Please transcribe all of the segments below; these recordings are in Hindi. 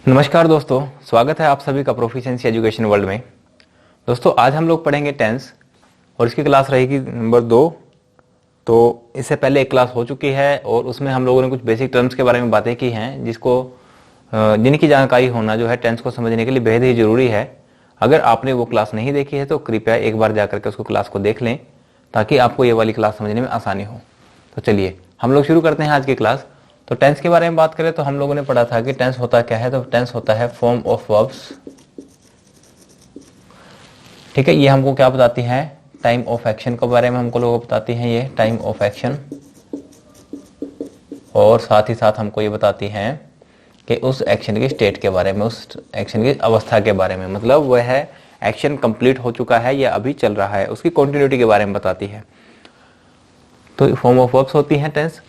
नमस्कार दोस्तों, स्वागत है आप सभी का प्रोफिशिएंसी एजुकेशन वर्ल्ड में। दोस्तों आज हम लोग पढ़ेंगे टेंस और इसकी क्लास रहेगी नंबर 2। तो इससे पहले एक क्लास हो चुकी है और उसमें हम लोगों ने कुछ बेसिक टर्म्स के बारे में बातें की हैं जिनकी जानकारी होना जो है टेंस को समझने के लिए बेहद ही जरूरी है। अगर आपने वो क्लास नहीं देखी है तो कृपया एक बार जाकर के उसको क्लास को देख लें ताकि आपको ये वाली क्लास समझने में आसानी हो। तो चलिए हम लोग शुरू करते हैं आज की क्लास। तो टेंस के बारे में बात करें तो हम लोगों ने पढ़ा था कि टेंस होता क्या है। तो टेंस होता है फॉर्म ऑफ वर्ब्स। ठीक है, ये हमको क्या बताती है, टाइम ऑफ एक्शन के बारे में हमको लोग बताती हैं, ये टाइम ऑफ एक्शन। और साथ ही साथ हमको ये बताती हैं कि उस एक्शन की स्टेट के बारे में, उस एक्शन की अवस्था के बारे में, मतलब वह है एक्शन कंप्लीट हो चुका है या अभी चल रहा है, उसकी कंटिन्यूटी के बारे में बताती है। तो फॉर्म ऑफ वर्ब्स होती हैं टेंस।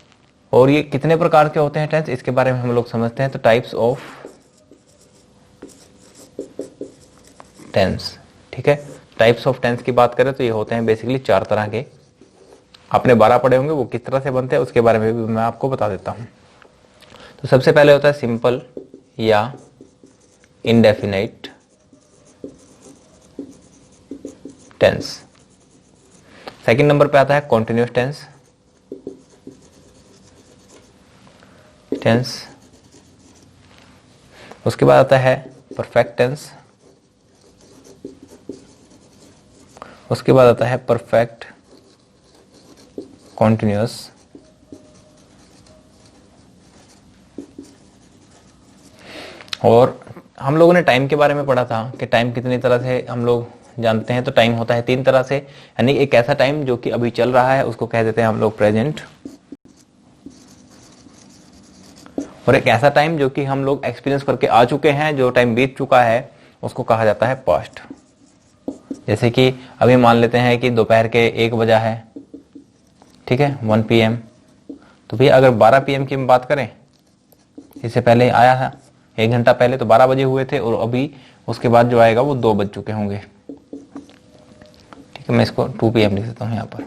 और ये कितने प्रकार के होते हैं टेंस, इसके बारे में हम लोग समझते हैं। तो टाइप्स ऑफ टेंस, ठीक है, टाइप्स ऑफ टेंस की बात करें तो ये होते हैं बेसिकली 4 तरह के। आपने 12 पढ़े होंगे, वो किस तरह से बनते हैं उसके बारे में भी मैं आपको बता देता हूं। तो सबसे पहले होता है सिंपल या इंडेफिनिट टेंस। सेकंड नंबर पे आता है कॉन्टिन्यूअस टेंस। उसके बाद आता है परफेक्ट टेंस। उसके बाद आता है परफेक्ट कॉन्टिन्यूअस। और हम लोगों ने टाइम के बारे में पढ़ा था कि टाइम कितनी तरह से हम लोग जानते हैं। तो टाइम होता है 3 तरह से, यानी एक ऐसा टाइम जो कि अभी चल रहा है उसको कह देते हैं हम लोग प्रेजेंट। और एक ऐसा टाइम जो कि हम लोग एक्सपीरियंस करके आ चुके हैं, जो टाइम बीत चुका है, उसको कहा जाता है पास्ट। जैसे कि अभी मान लेते हैं कि दोपहर के 1 बजा है, ठीक है, 1 PM। तो भैया अगर 12 PM की हम बात करें, इससे पहले आया था 1 घंटा पहले, तो 12 बजे हुए थे, और अभी उसके बाद जो आएगा वो 2 बज चुके होंगे। ठीक है, मैं इसको 2 PM लिख देता हूँ यहाँ पर।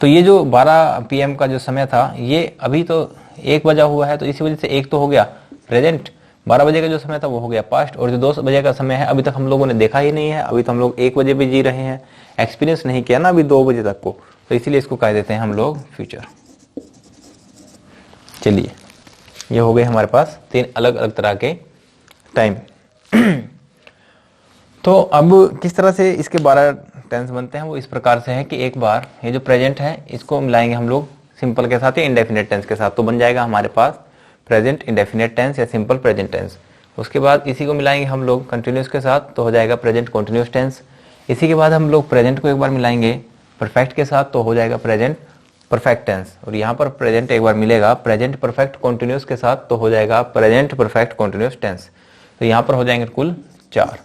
तो ये जो 12 PM का जो समय था, ये अभी तो 1 बजा हुआ है, तो इसी वजह से 1 तो हो गया प्रेजेंट। 12 बजे का जो समय था वो हो गया पास्ट। और जो 2 बजे का समय है अभी तक हम लोगों ने देखा ही नहीं है, अभी तो हम लोग 1 बजे भी जी रहे हैं, एक्सपीरियंस नहीं किया ना अभी 2 बजे तक को, तो इसीलिए इसको कह देते हैं हम लोग फ्यूचर। चलिए, ये हो गए हमारे पास 3 अलग अलग तरह के टाइम। तो अब किस तरह से इसके 12 टेंस बनते हैं, वो इस प्रकार से है कि एक बार ये जो प्रेजेंट है इसको मिलाएंगे हम लोग सिंपल के साथ या इंडेफिनिट टेंस के साथ, तो बन जाएगा हमारे पास प्रेजेंट इंडेफिनिट टेंस या सिंपल प्रेजेंट टेंस। उसके बाद इसी को मिलाएंगे हम लोग कंटिन्यूस के साथ, तो हो जाएगा प्रेजेंट कंटिन्यूस टेंस। इसी के बाद हम लोग प्रेजेंट को एक बार मिलाएंगे परफेक्ट के साथ, तो हो जाएगा प्रेजेंट परफेक्ट टेंस। और यहाँ पर प्रेजेंट एक बार मिलेगा प्रेजेंट परफेक्ट कंटिन्यूस के साथ, तो हो जाएगा प्रेजेंट परफेक्ट कंटिन्यूस टेंस। तो यहाँ पर हो जाएंगे कुल 4।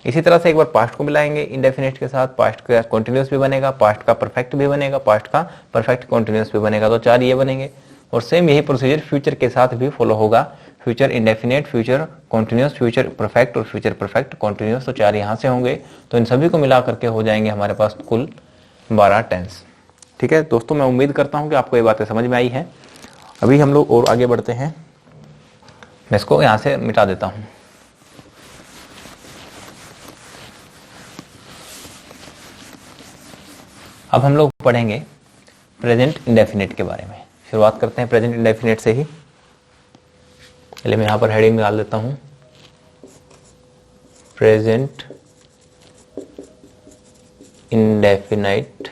इसी तरह से एक बार पास्ट को मिलाएंगे इंडेफिनिट के साथ, पास्ट का कंटिन्यूस भी बनेगा, पास्ट का परफेक्ट भी बनेगा, पास्ट का परफेक्ट कंटिन्यूस भी बनेगा, तो 4 ये बनेंगे। और सेम यही प्रोसीजर फ्यूचर के साथ भी फॉलो होगा, future indefinite, future continuous, future perfect और फ्यूचर परफेक्ट कंटिन्यूस, तो 4 यहाँ से होंगे। तो इन सभी को मिला करके हो जाएंगे हमारे पास कुल 12 टेंस। ठीक है दोस्तों, मैं उम्मीद करता हूँ कि आपको ये बातें समझ में आई है। अभी हम लोग और आगे बढ़ते हैं, मैं इसको यहाँ से मिटा देता हूँ। अब हम लोग पढ़ेंगे प्रेजेंट इंडेफिनिट के बारे में। शुरुआत करते हैं प्रेजेंट इंडेफिनिट से ही। चलिए मैं यहाँ पर हेडिंग डाल देता हूँ, प्रेजेंट इंडेफिनिट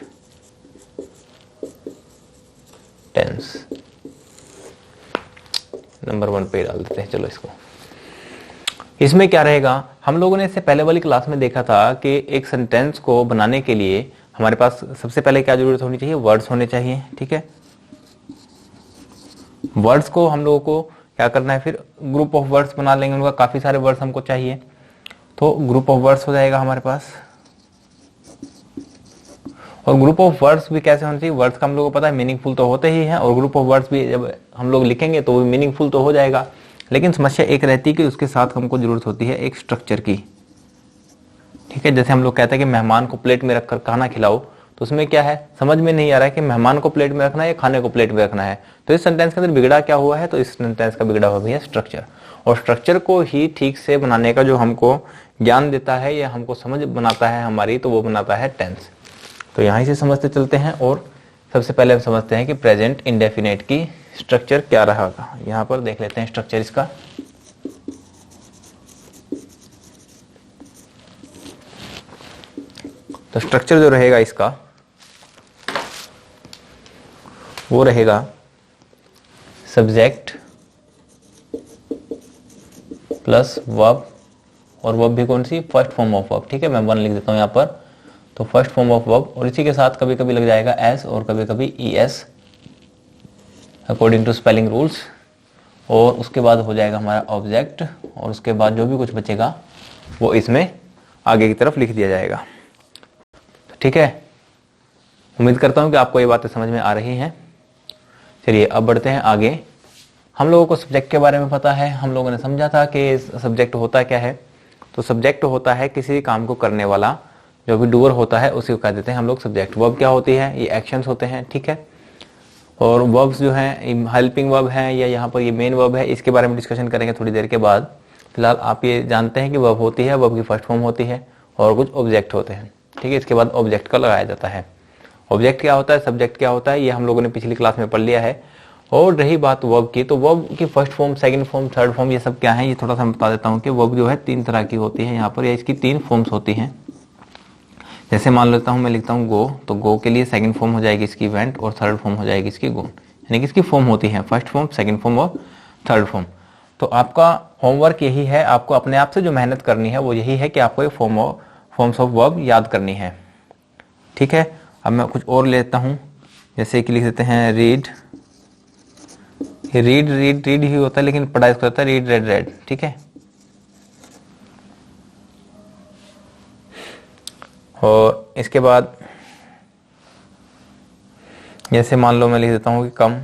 टेंस। नंबर 1 पे डाल देते हैं। चलो इसको, इसमें क्या रहेगा, हम लोगों ने इससे पहले वाली क्लास में देखा था कि एक सेंटेंस को बनाने के लिए हमारे पास सबसे पहले क्या जरूरत होनी चाहिए, वर्ड्स होने चाहिए। ठीक है, वर्ड्स को हम लोगों को क्या करना है, फिर ग्रुप ऑफ वर्ड्स बना लेंगे, उनका काफी सारे वर्ड्स हमको चाहिए, तो ग्रुप ऑफ वर्ड्स हो जाएगा हमारे पास। और ग्रुप ऑफ वर्ड्स भी कैसे होने चाहिए, वर्ड्स का हम लोगों को पता है मीनिंगफुल तो होते ही हैं, और ग्रुप ऑफ वर्ड्स भी जब हम लोग लिखेंगे तो वो मीनिंगफुल तो हो जाएगा। लेकिन समस्या एक रहती है कि उसके साथ हमको जरूरत होती है एक स्ट्रक्चर की। ठीक है, जैसे हम लोग कहते हैं कि मेहमान को प्लेट में रखकर खाना खिलाओ, तो उसमें क्या है, समझ में नहीं आ रहा है कि मेहमान को प्लेट में रखना है या खाने को प्लेट में रखना है। तो इस सेंटेंस के अंदर बिगड़ा क्या हुआ है, तो इस सेंटेंस का बिगड़ा हुआ भी है स्ट्रक्चर। और स्ट्रक्चर को ही ठीक से बनाने का जो हमको ज्ञान देता है या हमको समझ बनाता है हमारी, तो वो बनाता है टेंस। तो यहीं से समझते चलते हैं और सबसे पहले हम समझते हैं कि प्रेजेंट इंडेफिनेट की स्ट्रक्चर क्या रहेगा। यहाँ पर देख लेते हैं स्ट्रक्चर इसका। तो स्ट्रक्चर जो रहेगा इसका वो रहेगा सब्जेक्ट प्लस वर्ब, और वर्ब भी कौन सी, फर्स्ट फॉर्म ऑफ वर्ब। ठीक है, मैं वन लिख देता हूं यहाँ पर, तो फर्स्ट फॉर्म ऑफ वर्ब, और इसी के साथ कभी कभी लग जाएगा एस और कभी कभी E S according to spelling rules, और उसके बाद हो जाएगा हमारा ऑब्जेक्ट, और उसके बाद जो भी कुछ बचेगा वो इसमें आगे की तरफ लिख दिया जाएगा। ठीक है, उम्मीद करता हूं कि आपको ये बातें समझ में आ रही हैं। चलिए अब बढ़ते हैं आगे। हम लोगों को सब्जेक्ट के बारे में पता है, हम लोगों ने समझा था कि सब्जेक्ट होता क्या है। तो सब्जेक्ट होता है किसी काम को करने वाला, जो भी डूअर होता है उसी को कह देते हैं हम लोग सब्जेक्ट। वर्ब क्या होती है, ये एक्शंस होते हैं। ठीक है, और वर्ब्स जो हैं हेल्पिंग वर्ब है या यहाँ पर ये मेन वर्ब है, इसके बारे में डिस्कशन करेंगे थोड़ी देर के बाद। फिलहाल आप ये जानते हैं कि वर्ब होती है, वर्ब की फर्स्ट फॉर्म होती है, और कुछ ऑब्जेक्ट होते हैं। ठीक है, इसके बाद ऑब्जेक्ट का लगाया जाता है। ऑब्जेक्ट क्या होता है, सब्जेक्ट क्या होता है, ये हम लोगों ने पिछली क्लास में पढ़ लिया है। और रही बात वर्ब की, तो वर्ब की first form, second form, third form, ये सब क्या है, ये थोड़ा सा मैं बता देता हूँ कि वर्ब जो है 3 तरह की होती है यहाँ पर, या इसकी 3 फॉर्म्स होती हैं। जैसे मान लेता हूँ, मैं लिखता हूँ गो, तो गो के लिए सेकंड फॉर्म हो जाएगी इसकी वेंट, और थर्ड फॉर्म हो जाएगी इसकी गोन। यानी कि इसकी फॉर्म होती है फर्स्ट फॉर्म, सेकंड फॉर्म और थर्ड फॉर्म। तो आपका होमवर्क यही है, आपको अपने आप से जो मेहनत करनी है वो यही है कि आपको ये फॉर्म्स ऑफ वर्ब याद करनी है। ठीक है, अब मैं कुछ और लेता हूँ, जैसे कि लिख देते हैं रीड। ये रीड रीड रीड ही होता है, लेकिन पढ़ा इसको होता है रीड रेड रेड। ठीक है, और इसके बाद जैसे मान लो मैं लिख देता हूं कि कम,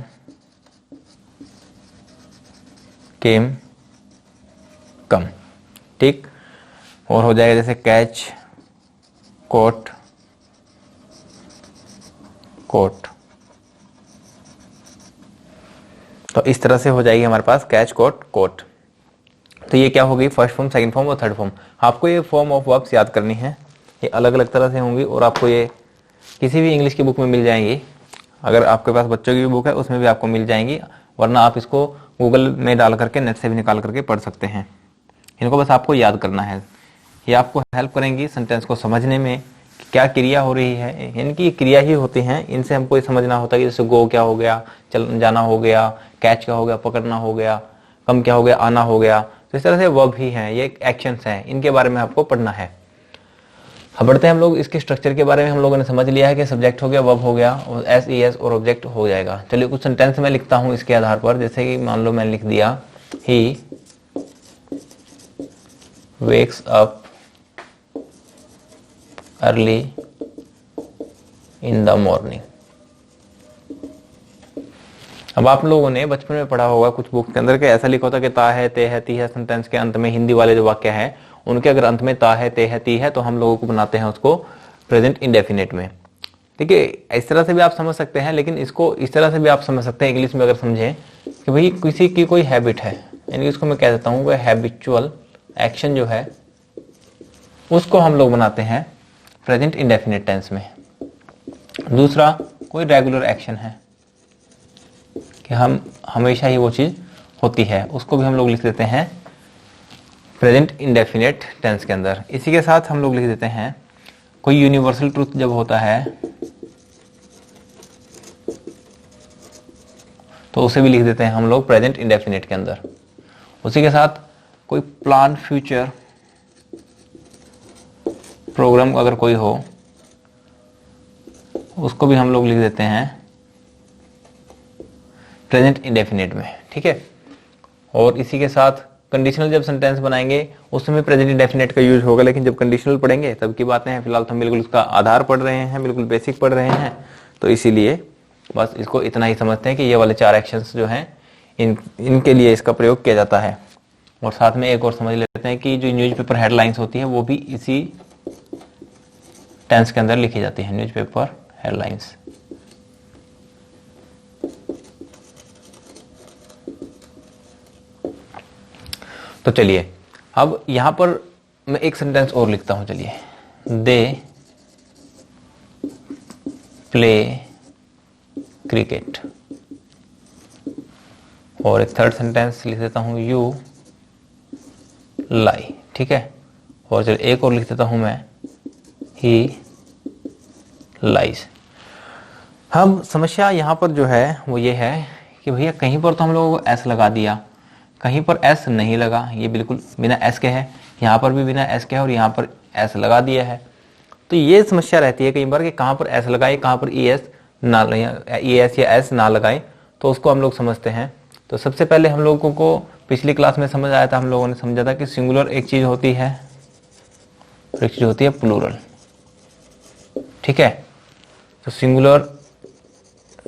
केम, कम। ठीक, और हो जाएगा जैसे कैच, कोट, कोट। तो इस तरह से हो जाएगी हमारे पास कैच, कोट, कोट। तो ये क्या हो गई, फर्स्ट फॉर्म, सेकंड फॉर्म और थर्ड फॉर्म। आपको ये फॉर्म ऑफ वर्ब्स याद करनी है, ये अलग अलग तरह से होंगी, और आपको ये किसी भी इंग्लिश की बुक में मिल जाएंगी। अगर आपके पास बच्चों की भी बुक है उसमें भी आपको मिल जाएंगी, वरना आप इसको गूगल में डाल करके, नेट से भी निकाल करके पढ़ सकते हैं। इनको बस आपको याद करना है। ये आपको हेल्प करेंगी सेंटेंस को समझने में कि क्या क्रिया हो रही है, यानी कि क्रिया ही होती हैं, इनसे हमको ये समझना होता है कि जैसे गो क्या हो गया, चल जाना हो गया, कैच क्या हो गया, पकड़ना हो गया, कम क्या हो गया, आना हो गया। तो इस तरह से वर्ब ही हैं, ये एक्शंस हैं, इनके बारे में आपको पढ़ना है। अब बढ़ते हैं हम लोग इसके स्ट्रक्चर के बारे में। हम लोगों ने समझ लिया है कि सब्जेक्ट हो गया, वर्ब हो गया, और एस ई एस और ऑब्जेक्ट हो जाएगा। चलिए कुछ सेंटेंस में लिखता हूं इसके आधार पर। जैसे कि मान लो मैंने लिख दिया ही wakes up early in the morning। अब आप लोगों ने बचपन में पढ़ा होगा कुछ बुक के अंदर के ऐसा लिखा होता कि ता है, ते है, ती है। सेंटेंस के अंत में हिंदी वाले जो वाक्य हैं उनके अगर अंत में ता है, ते है, ती है, तो हम लोगों को बनाते हैं उसको प्रेजेंट इंडेफिनेट में। ठीक है, इस तरह से भी आप समझ सकते हैं, लेकिन इसको इस तरह से भी आप समझ सकते हैं इंग्लिश में अगर समझें कि भाई किसी की कोई हैबिट है, यानी उसको मैं कह देता हूँ वह हैबिचुअल एक्शन जो है उसको हम लोग बनाते हैं प्रेजेंट इंडेफिनिट टेंस में। दूसरा कोई रेगुलर एक्शन है कि हम हमेशा ही वो चीज होती है, उसको भी हम लोग लिख देते हैं प्रेजेंट इंडेफिनिट टेंस के अंदर। इसी के साथ हम लोग लिख देते हैं कोई यूनिवर्सल ट्रूथ जब होता है तो उसे भी लिख देते हैं हम लोग प्रेजेंट इंडेफिनिट के अंदर। उसी के साथ कोई प्लान फ्यूचर प्रोग्राम अगर कोई हो उसको भी हम लोग लिख देते हैं प्रेजेंट इंडेफिनिट में। ठीक है, और इसी के साथ कंडीशनल जब सेंटेंस बनाएंगे उसमें प्रेजेंट इंडेफिनिट का यूज होगा, लेकिन जब कंडीशनल पढ़ेंगे तब की बातें हैं। फिलहाल तो हम बिल्कुल उसका आधार पढ़ रहे हैं, बिल्कुल बेसिक पढ़ रहे हैं, तो इसीलिए बस इसको इतना ही समझते हैं कि ये वाले 4 एक्शंस जो हैं इनके लिए इसका प्रयोग किया जाता है। और साथ में एक और समझ लेते हैं कि जो न्यूज़पेपर हेडलाइंस होती है वो भी इसी टेंस के अंदर लिखी जाती है, न्यूज़पेपर हेडलाइंस। तो चलिए अब यहां पर मैं एक सेंटेंस और लिखता हूं। चलिए, दे प्ले क्रिकेट। और एक थर्ड सेंटेंस लिख देता हूं, यू लाई। ठीक है, और चलिए एक और लिख देता हूं मैं, ही लाइज। हम समस्या यहां पर जो है वो ये है कि भैया कहीं पर तो हम लोगों को एस लगा दिया, कहीं पर एस नहीं लगा, ये बिल्कुल बिना एस के है, यहाँ पर भी बिना एस के है और यहाँ पर एस लगा दिया है। तो ये समस्या रहती है कई बार कि कहाँ पर एस लगाए, कहाँ पर ई एस ना, ई एस या एस ना लगाए, तो उसको हम लोग समझते हैं। तो सबसे पहले हम लोगों को पिछली क्लास में समझ आया था, हम लोगों ने समझा था कि सिंगुलर एक चीज होती है और एक चीज होती है प्लूरल। ठीक है, तो सिंगुलर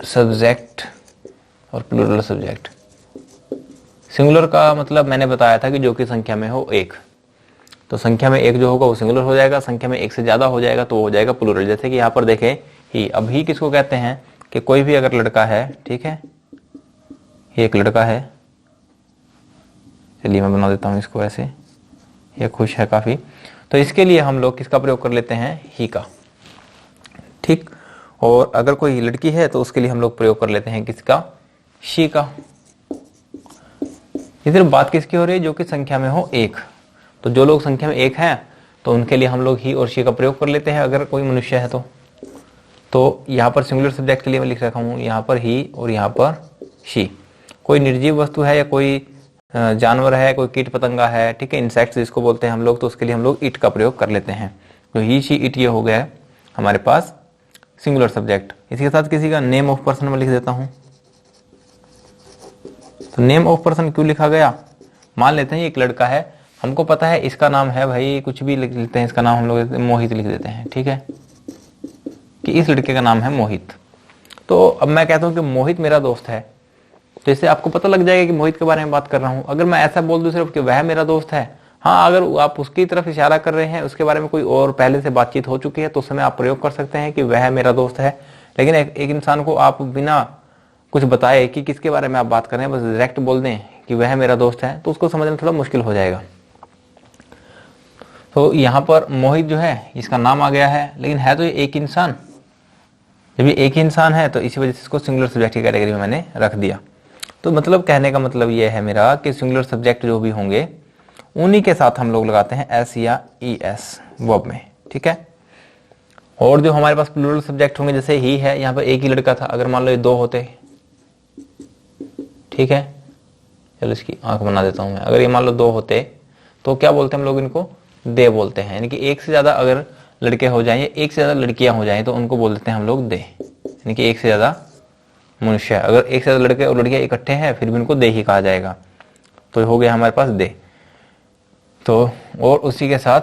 सब्जेक्ट और प्लूरल सब्जेक्ट। सिंगुलर का मतलब मैंने बताया था कि जो कि संख्या में हो एक, तो संख्या में एक जो होगा वो सिंगुलर हो जाएगा, संख्या में एक से ज्यादा हो जाएगा तो वो हो जाएगा प्लूरल। जैसे कि यहाँ पर देखें ही, अब ही किसको कहते हैं कि कोई भी अगर लड़का है, ठीक है, ये एक लड़का है, चलिए मैं बना देता हूं इसको ऐसे, ये खुश है काफी, तो इसके लिए हम लोग किसका प्रयोग कर लेते हैं, ही का। ठीक, और अगर कोई लड़की है तो उसके लिए हम लोग प्रयोग कर लेते हैं किसका, शी का। ये सिर्फ बात किसकी हो रही है, जो कि संख्या में हो एक। तो जो लोग संख्या में एक हैं तो उनके लिए हम लोग ही और शी का प्रयोग कर लेते हैं, अगर कोई मनुष्य है तो यहाँ पर सिंगुलर सब्जेक्ट के लिए मैं लिख रखा हूँ यहाँ पर ही और यहाँ पर शी। कोई निर्जीव वस्तु है या कोई जानवर है, कोई कीट पतंगा है, ठीक है, इंसेक्ट्स जिसको बोलते हैं हम लोग, तो उसके लिए हम लोग इट का प्रयोग कर लेते हैं। तो ही शी इट ये हो गया है हमारे पास सिंगुलर सब्जेक्ट। इसी के साथ किसी का नेम ऑफ पर्सन में लिख देता हूं। तो नेम ऑफ पर्सन क्यों लिखा गया, मान लेते हैं एक लड़का है, हमको पता है इसका नाम है भाई, कुछ भी लिख लेते हैं, इसका नाम हम लोग मोहित लिख देते हैं। ठीक है, कि इस लड़के का नाम है मोहित। तो अब मैं कहता हूं कि मोहित मेरा दोस्त है, तो इससे आपको पता लग जाएगा कि मोहित के बारे में बात कर रहा हूं। अगर मैं ऐसा बोल दूं सिर्फ कि वह मेरा दोस्त है, हाँ, अगर आप उसकी तरफ इशारा कर रहे हैं, उसके बारे में कोई और पहले से बातचीत हो चुकी है, तो उस समय आप प्रयोग कर सकते हैं कि वह मेरा दोस्त है। लेकिन एक इंसान को आप बिना कुछ बताए कि किसके बारे में आप बात कर रहे हैं, बस डायरेक्ट बोल दें कि वह मेरा दोस्त है, तो उसको समझना थोड़ा मुश्किल हो जाएगा। तो यहाँ पर मोहित जो है इसका नाम आ गया है, लेकिन है तो ये एक इंसान। जब ये एक ही इंसान है तो इसी वजह से इसको सिंगुलर सब्जेक्ट की कैटेगरी में मैंने रख दिया। तो मतलब कहने का मतलब ये है मेरा कि सिंगुलर सब्जेक्ट जो भी होंगे उन्हीं के साथ हम लोग लगाते हैं एस या ई एस वर्ब में। ठीक है, और जो हमारे पास प्लूरल सब्जेक्ट होंगे, जैसे ही है, यहाँ पर एक ही लड़का था, अगर मान लो ये दो होते, ठीक है, चलो इसकी आंख बना देता हूं मैं, अगर ये मान लो दो होते तो क्या बोलते हैं हम लोग, इनको दे बोलते हैं। यानी कि एक से ज्यादा अगर लड़के हो जाएं या एक से ज्यादा लड़कियां हो जाएं तो उनको बोल देते हैं हम लोग दे, यानी कि एक से ज्यादा मनुष्य। अगर एक से ज्यादा लड़के और लड़कियां इकट्ठे हैं फिर भी उनको दे ही कहा जाएगा। तो हो गया हमारे पास दे। तो और उसी के साथ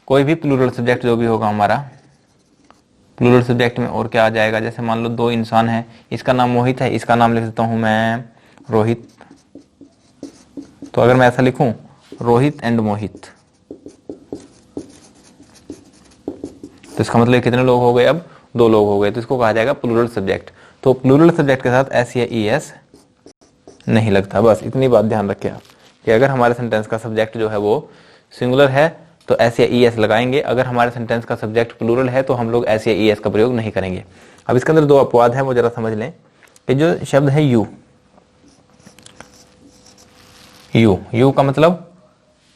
कोई भी प्लूरल सब्जेक्ट जो भी होगा हमारा, प्लूरल सब्जेक्ट में और क्या आ जाएगा, जैसे मान लो दो इंसान है, इसका नाम मोहित है, इसका नाम लिख देता हूं मैं रोहित। तो अगर मैं ऐसा लिखूं रोहित एंड मोहित, तो इसका मतलब कितने लोग हो गए, अब दो लोग हो गए, तो इसको कहा जाएगा प्लूरल सब्जेक्ट। तो प्लूरल सब्जेक्ट के साथ एस या ई एस नहीं लगता। बस इतनी बात ध्यान रखें आप कि अगर हमारे सेंटेंस का सब्जेक्ट जो है वो सिंगुलर है तो एस या ई एस लगाएंगे, अगर हमारे सेंटेंस का सब्जेक्ट प्लूरल है तो हम लोग एस या ई एस का प्रयोग नहीं करेंगे। अब इसके अंदर दो अपवाद है, वो जरा समझ लें कि जो शब्द है यू, यू का मतलब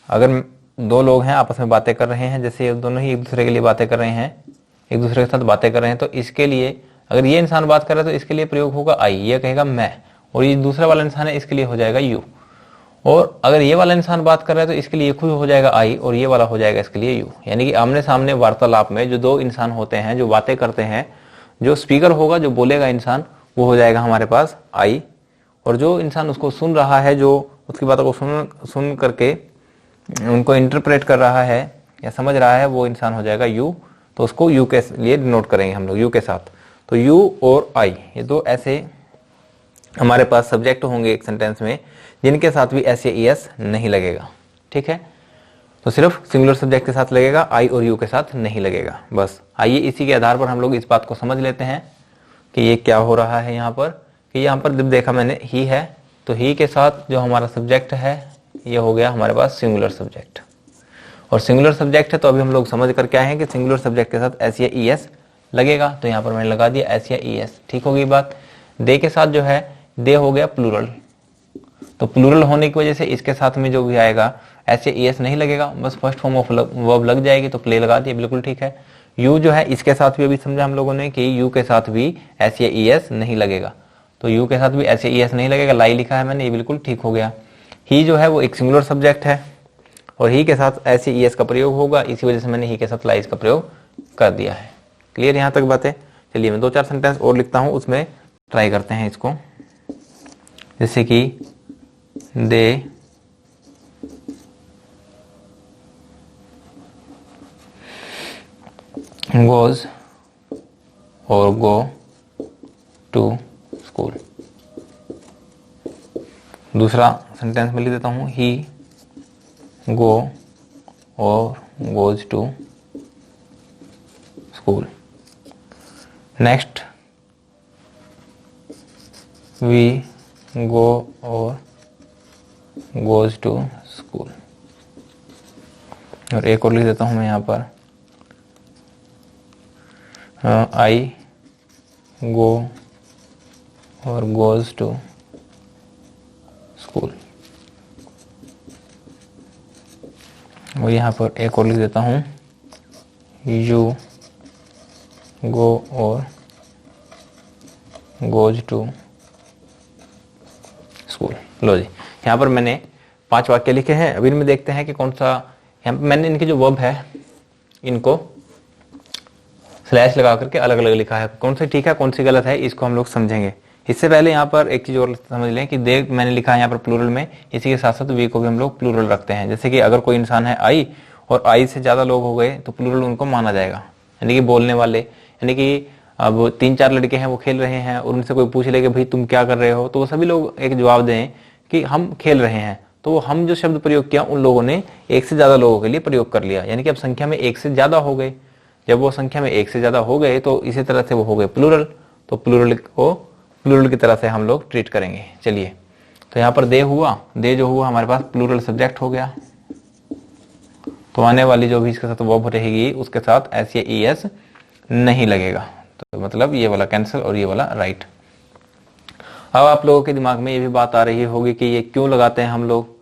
अगर दो लोग हैं आपस में बातें कर रहे हैं, जैसे दोनों ही एक दूसरे के लिए बातें कर रहे हैं, एक दूसरे के साथ बातें कर रहे हैं, तो इसके लिए अगर ये इंसान बात कर रहा है तो इसके लिए प्रयोग होगा आई, ये कहेगा मैं, और ये दूसरा वाला इंसान है इसके लिए हो जाएगा यू। और अगर ये वाला इंसान बात कर रहा है तो इसके लिए खुद हो जाएगा आई और ये वाला हो जाएगा इसके लिए यू। यानी कि आमने सामने वार्तालाप में जो दो इंसान होते हैं जो बातें करते हैं, जो स्पीकर होगा, जो बोलेगा इंसान, वो हो जाएगा हमारे पास आई, और जो इंसान उसको सुन रहा है, जो उसकी बातों को सुन करके उनको इंटरप्रेट कर रहा है या समझ रहा है, वो इंसान हो जाएगा यू। तो उसको यू के लिए डिनोट करेंगे हम लोग यू के साथ। तो यू और आई ये दो ऐसे हमारे पास सब्जेक्ट होंगे एक सेंटेंस में जिनके साथ भी एस या ई एस नहीं लगेगा। ठीक है, तो सिर्फ सिंगुलर सब्जेक्ट के साथ लगेगा, आई और यू के साथ नहीं लगेगा। बस आइए इसी के आधार पर हम लोग इस बात को समझ लेते हैं कि ये क्या हो रहा है यहाँ पर, कि यहाँ पर जब देखा मैंने ही है तो ही के साथ जो हमारा सब्जेक्ट है ये हो गया हमारे पास सिंगुलर सब्जेक्ट। और सिंगुलर सब्जेक्ट है तो अभी हम लोग समझ कर क्या है कि सिंगुलर सब्जेक्ट के साथ एस या ई एस लगेगा, तो यहाँ पर मैंने लगा दिया एस या ई एस। ठीक होगी बात। दे के साथ जो है दे हो गया प्लूरल, तो प्लूरल होने की वजह से इसके साथ में जो भी आएगा एस या ई एस नहीं लगेगा, बस फर्स्ट फॉर्म ऑफ वर्ब लग जाएगी, तो प्ले लगा दिया, बिल्कुल ठीक है। यू जो है इसके साथ भी अभी समझा हम लोगों ने कि यू के साथ भी एस या ई एस नहीं लगेगा, तो यू के साथ भी एस या ई एस नहीं लगेगा, लाई लिखा है मैंने, ये बिल्कुल ठीक हो गया। ही जो है वो एक सिंगुलर सब्जेक्ट है और ही के साथ एस या ई एस का प्रयोग होगा, इसी वजह से मैंने ही के साथ लाइज का प्रयोग कर दिया है। क्लियर यहाँ तक बातें। चलिए मैं 2-4 सेंटेंस और लिखता हूं, उसमें ट्राई करते हैं इसको। जैसे कि दे गोज और गो टू स्कूल। दूसरा सेंटेंस में लिख देता हूं, ही गो और goes to school. Next, we go और गोज टू स्कूल। और एक और लिख देता हूं मैं यहाँ पर, आई गो और गोज टू स्कूल। और यहाँ पर एक और लिख देता हूँ, यू गो और गोज टू स्कूल। लो जी, यहाँ पर मैंने 5 वाक्य लिखे हैं। अभी इनमें देखते हैं कि कौन सा, यहाँ पर मैंने इनके जो वर्ब है इनको स्लैश लगा करके अलग अलग लिखा है, कौन सी ठीक है कौन सी गलत है इसको हम लोग समझेंगे। इससे पहले यहाँ पर एक चीज और समझ लें कि दे मैंने लिखा है यहाँ पर प्लूरल में, इसी के साथ साथ वी को भी हम लोग प्लूरल रखते हैं। जैसे कि अगर कोई इंसान है आई और आई से ज्यादा लोग हो गए तो प्लूरल उनको माना जाएगा, यानी कि बोलने वाले, यानी कि अब 3-4 लड़के हैं वो खेल रहे हैं और उनसे कोई पूछ ले कि भाई तुम क्या कर रहे हो, तो वो सभी लोग एक जवाब दें कि हम खेल रहे हैं, तो हम जो शब्द प्रयोग किया उन लोगों ने एक से ज्यादा लोगों के लिए प्रयोग कर लिया, यानी कि अब संख्या में एक से ज्यादा हो गए। जब वो संख्या में एक से ज्यादा हो गए तो इसी तरह से वो हो गए प्लूरल, तो प्लूरल को प्लूरल की तरह से हम लोग ट्रीट करेंगे। चलिए, तो यहाँ पर दे हुआ, दे जो हुआ हमारे पास प्लूरल सब्जेक्ट हो गया, तो आने वाली जो भी इसके साथ वर्ब रहेगी उसके साथ एस या ई एस नहीं लगेगा, तो मतलब ये वाला कैंसिल और ये वाला राइट। अब आप लोगों के दिमाग में ये भी बात आ रही होगी कि ये क्यों लगाते हैं हम लोग।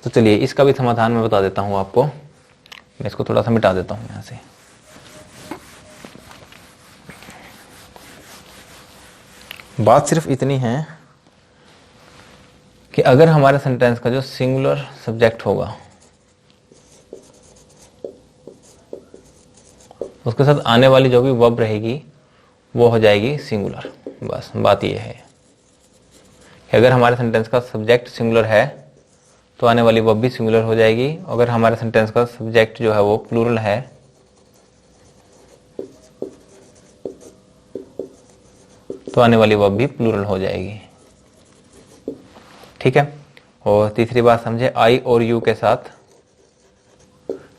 तो चलिए इसका भी समाधान मैं बता देता हूं आपको। मैं इसको थोड़ा सा मिटा देता हूं यहां से। बात सिर्फ इतनी है कि अगर हमारे सेंटेंस का जो सिंगुलर सब्जेक्ट होगा उसके साथ आने वाली जो भी वर्ब रहेगी वो हो जाएगी सिंगुलर। बस बात ये है कि अगर हमारे सेंटेंस का सब्जेक्ट सिंगुलर है तो आने वाली वर्ब भी सिंगुलर हो जाएगी। अगर हमारे सेंटेंस का सब्जेक्ट जो है वो प्लूरल है तो आने वाली वर्ब भी प्लूरल हो जाएगी। ठीक है। और तीसरी बात समझे, आई और यू के साथ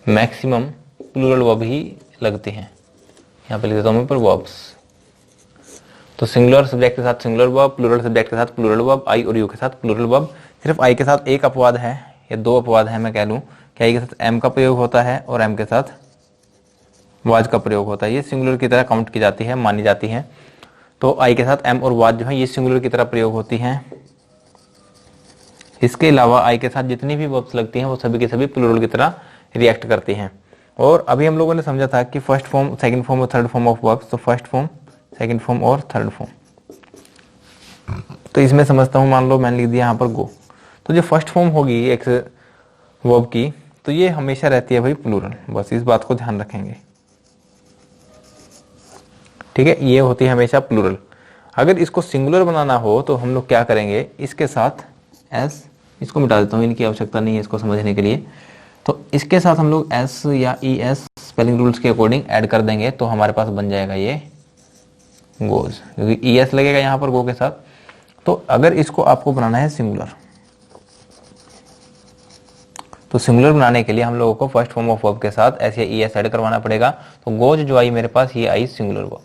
मैक्सिमम प्लूरल वर्ब ही लगती हैं। यहाँ पे लिख देता हूं मैं पर वर्ब्स। तो सिंगुलर सब्जेक्ट के साथ सिंगुलर वर्ब, प्लूरल सब्जेक्ट के साथ प्लूरल वर्ब, आई और यू के साथ प्लूरल वर्ब। सिर्फ आई के साथ एक अपवाद है या 2 अपवाद है मैं कह लूं कि आई के साथ एम का प्रयोग होता है और एम के साथ वाज का प्रयोग होता है। ये सिंगुलर की तरह काउंट की जाती है, मानी जाती है। तो आई के साथ एम और वाज जो है ये सिंगुलर की तरह प्रयोग होती हैं। इसके अलावा आई के साथ जितनी भी वर्ब्स लगती हैं वो सभी के सभी प्लूरल की तरह रिएक्ट करती हैं। और अभी हम लोगों ने समझा था कि फर्स्ट फॉर्म, सेकंड फॉर्म और थर्ड फॉर्म ऑफ वर्ब्स, तो फर्स्ट फॉर्म, सेकंड फॉर्म और थर्ड फॉर्म। तो इसमें समझता हूं, मान लो मैंने लिख दिया यहाँ पर गो, तो जो फर्स्ट फॉर्म होगी एक वर्ब की तो ये हमेशा रहती है भाई प्लूरल। बस इस बात को ध्यान रखेंगे। ठीक है, ये होती है हमेशा प्लूरल। अगर इसको सिंगुलर बनाना हो तो हम लोग क्या करेंगे, इसके साथ एस, इसको मिटा देता हूँ, इनकी आवश्यकता नहीं है इसको समझने के लिए। तो इसके साथ हम लोग एस या ई एस स्पेलिंग रूल्स के अकॉर्डिंग ऐड कर देंगे तो हमारे पास बन जाएगा ये गोज, क्योंकि ई एस लगेगा यहाँ पर गो के साथ। तो अगर इसको आपको बनाना है सिंगुलर, तो सिंगुलर बनाने के लिए हम लोगों को फर्स्ट फॉर्म ऑफ वर्ब के साथ एस या ई एस ऐड करवाना पड़ेगा। तो गोज जो आई मेरे पास, ये आई सिंगुलर वर्ब,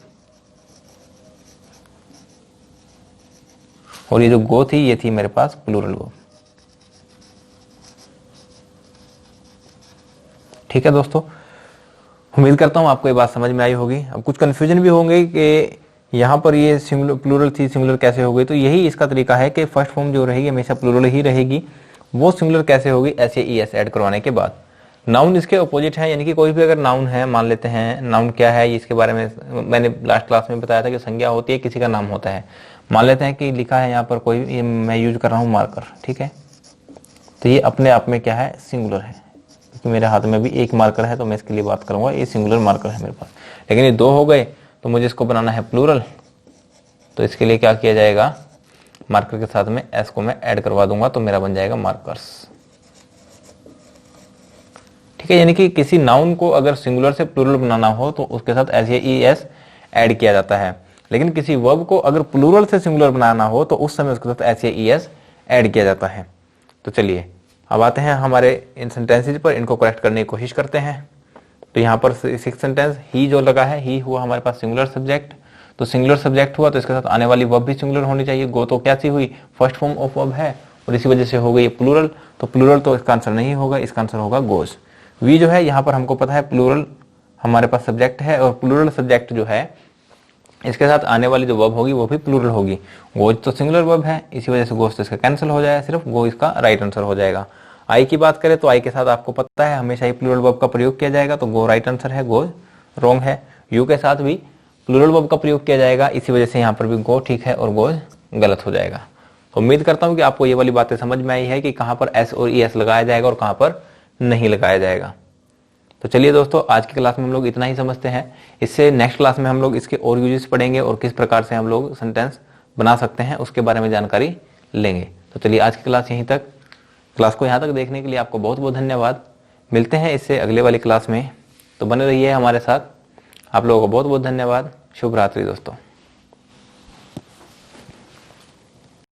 और ये जो गो थी ये थी मेरे पास प्लूरल वर्ब। ठीक है दोस्तों, उम्मीद करता हूँ आपको ये बात समझ में आई होगी। अब कुछ कन्फ्यूजन भी होंगे कि यहाँ पर ये सिंगुलर प्लूरल थी, सिंगुलर कैसे हो गई। तो यही इसका तरीका है कि फर्स्ट फॉर्म जो रहेगी हमेशा प्लूरल ही रहेगी। वो सिंगुलर कैसे होगी, एस या ई एस ऐड करवाने के बाद। नाउन इसके अपोजिट है, यानी कि कोई भी अगर नाउन है, मान लेते हैं नाउन क्या है, इसके बारे में मैंने लास्ट क्लास में बताया था कि संज्ञा होती है, किसी का नाम होता है। मान लेते हैं कि लिखा है यहाँ पर कोई, ये मैं यूज कर रहा हूँ मार्कर, ठीक है। तो ये अपने आप में क्या है, सिंगुलर है, क्योंकि मेरे हाथ में भी एक मार्कर है तो मैं इसके लिए बात करूंगा। ये सिंगुलर मार्कर है मेरे पास, लेकिन ये दो हो गए तो मुझे इसको बनाना है प्लूरल। तो इसके लिए क्या किया जाएगा, मार्कर के साथ में एस को मैं ऐड करवा दूंगा तो मेरा बन जाएगा मार्कर्स। ठीक है, यानी कि किसी नाउन को अगर सिंगुलर से प्लूरल बनाना हो तो उसके साथ एस या ई एस ऐड किया जाता है, लेकिन किसी वर्ब को अगर प्लूरल से सिंगुलर बनाना हो तो उस समय उसके साथ एस या ई एस ऐड किया जाता है। तो चलिए अब आते हैं हमारे इन सेंटेंसेज पर, इनको करेक्ट करने की कोशिश करते हैं। तो यहाँ पर सिक्स सेंटेंस, ही जो लगा है, ही हुआ हमारे पास सिंगुलर सब्जेक्ट। तो सिंगुलर सब्जेक्ट हुआ तो इसके साथ आने वाली वर्ब भी सिंगुलर होनी चाहिए। गो तो क्या सी हुई, फर्स्ट फॉर्म ऑफ वर्ब है और इसी वजह से हो गई प्लूरल। तो प्लूरल तो इसका आंसर नहीं होगा, इसका आंसर होगा गोज। वी जो है यहाँ पर हमको पता है प्लूरल हमारे पास सब्जेक्ट है, और प्लूरल सब्जेक्ट जो है इसके साथ आने वाली जो वर्ब होगी वो भी प्लूरल होगी। गोज तो सिंगुलर वर्ब है, इसी वजह से गोज तो इसका कैंसिल हो जाएगा, सिर्फ गो इसका राइट आंसर हो जाएगा। आई की बात करें तो आई के साथ आपको पता है हमेशा ही प्लूरल वर्ब का प्रयोग किया जाएगा, तो गो राइट आंसर है, गोज रॉन्ग है। यू के साथ भी प्लूरल वर्ब का प्रयोग किया जाएगा, इसी वजह से यहाँ पर भी गो ठीक है और गोज गलत हो जाएगा। तो उम्मीद करता हूँ कि आपको ये वाली बातें समझ में आई है कि कहाँ पर एस और ई एस लगाया जाएगा और कहाँ पर नहीं लगाया जाएगा। तो चलिए दोस्तों, आज की क्लास में हम लोग इतना ही समझते हैं। इससे नेक्स्ट क्लास में हम लोग इसके और यूजेस पढ़ेंगे और किस प्रकार से हम लोग सेंटेंस बना सकते हैं उसके बारे में जानकारी लेंगे। तो चलिए आज की क्लास यहीं तक। क्लास को यहाँ तक देखने के लिए आपको बहुत बहुत धन्यवाद। मिलते हैं इससे अगले वाली क्लास में, तो बने रहिए हमारे साथ। आप लोगों को बहुत बहुत धन्यवाद। शुभ रात्रि दोस्तों।